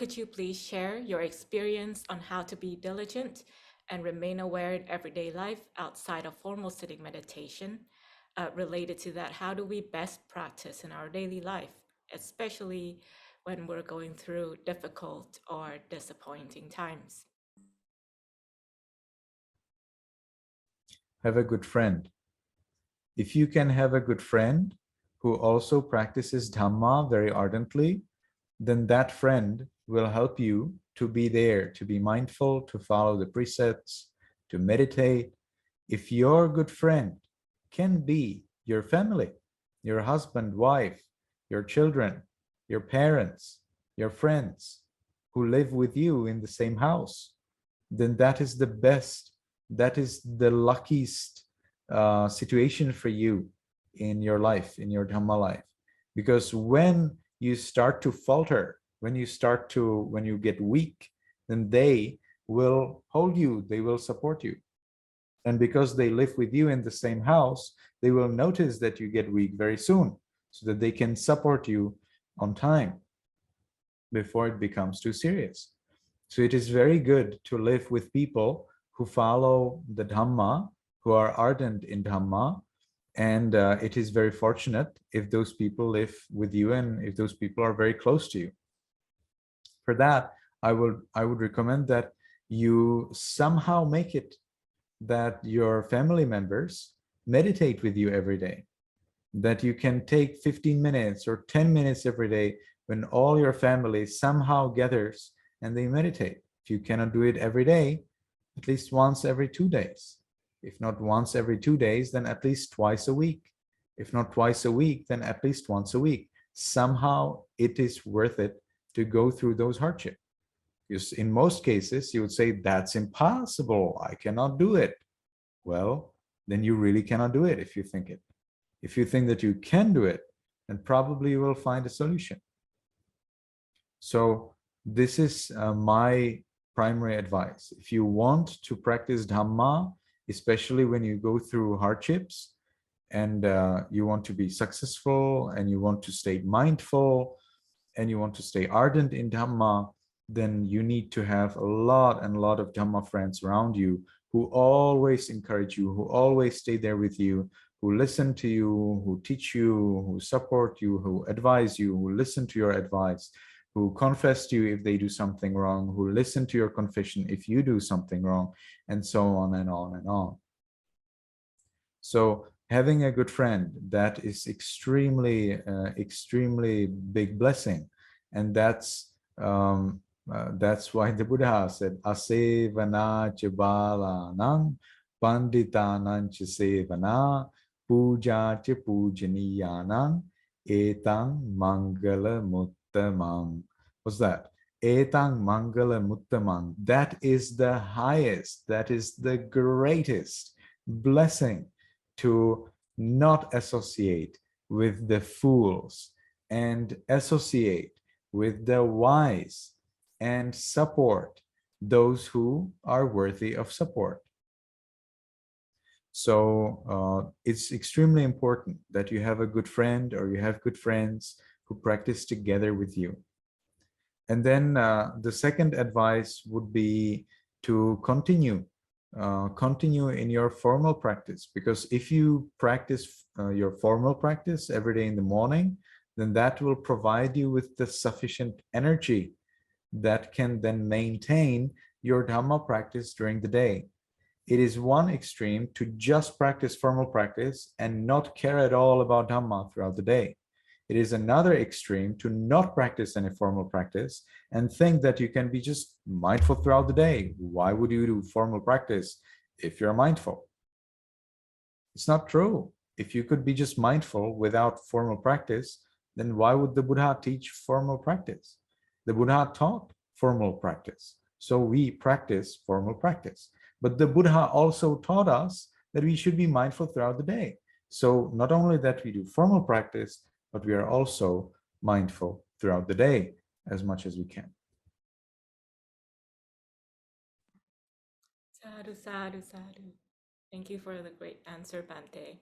could you please share your experience on how to be diligent and remain aware in everyday life outside of formal sitting meditation? Related to that, how do we best practice in our daily life, especially when we're going through difficult or disappointing times? Have a good friend. If you can have a good friend who also practices Dhamma very ardently, then that friend will help you to be there, to be mindful, to follow the precepts, to meditate. If your good friend can be your family, your husband, wife, your children, your parents, your friends who live with you in the same house, then that is the best, that is the luckiest situation for you in your life, in your Dhamma life. Because when you start to falter, when you get weak, then they will hold you, they will support you. And because they live with you in the same house, they will notice that you get weak very soon so that they can support you on time before it becomes too serious. So it is very good to live with people who follow the Dhamma, who are ardent in Dhamma. And it is very fortunate if those people live with you and if those people are very close to you. For that, I would recommend that you somehow make it that your family members meditate with you every day, that you can take 15 minutes or 10 minutes every day when all your family somehow gathers and they meditate. If you cannot do it every day, at least once every 2 days. If not once every 2 days, then at least twice a week. If not twice a week, then at least once a week. Somehow it is worth it to go through those hardships. Because in most cases, you would say, that's impossible. I cannot do it. Well, then you really cannot do it if you think it. If you think that you can do it, then probably you will find a solution. So this is my primary advice. If you want to practice Dhamma, especially when you go through hardships and you want to be successful and you want to stay mindful and you want to stay ardent in Dhamma, then you need to have a lot of Dhamma friends around you who always encourage you, who always stay there with you, who listen to you, who teach you, who support you, who advise you, who listen to your advice, who confess to you if they do something wrong, who listen to your confession if you do something wrong, and so on and on and on. So having a good friend, that is extremely big blessing. And that's why the Buddha said, asevana chabala nang panditanang sevana puja cha pujaniyanang etang mangala muttamang. What's that? Etang mangala muttamang. That is the highest, that is the greatest blessing, to not associate with the fools and associate with the wise and support those who are worthy of support. So it's extremely important that you have a good friend or you have good friends who practice together with you. And then the second advice would be to continue in your formal practice, because if you practice your formal practice every day in the morning, then that will provide you with the sufficient energy that can then maintain your Dhamma practice during the day. It is one extreme to just practice formal practice and not care at all about Dhamma throughout the day. It is another extreme to not practice any formal practice and think that you can be just mindful throughout the day. Why would you do formal practice if you're mindful? It's not true. If you could be just mindful without formal practice, then why would the Buddha teach formal practice? The Buddha taught formal practice. So we practice formal practice. But the Buddha also taught us that we should be mindful throughout the day. So not only that we do formal practice, but we are also mindful throughout the day as much as we can. Sadhu, sadhu, sadhu. Thank you for the great answer, Bante.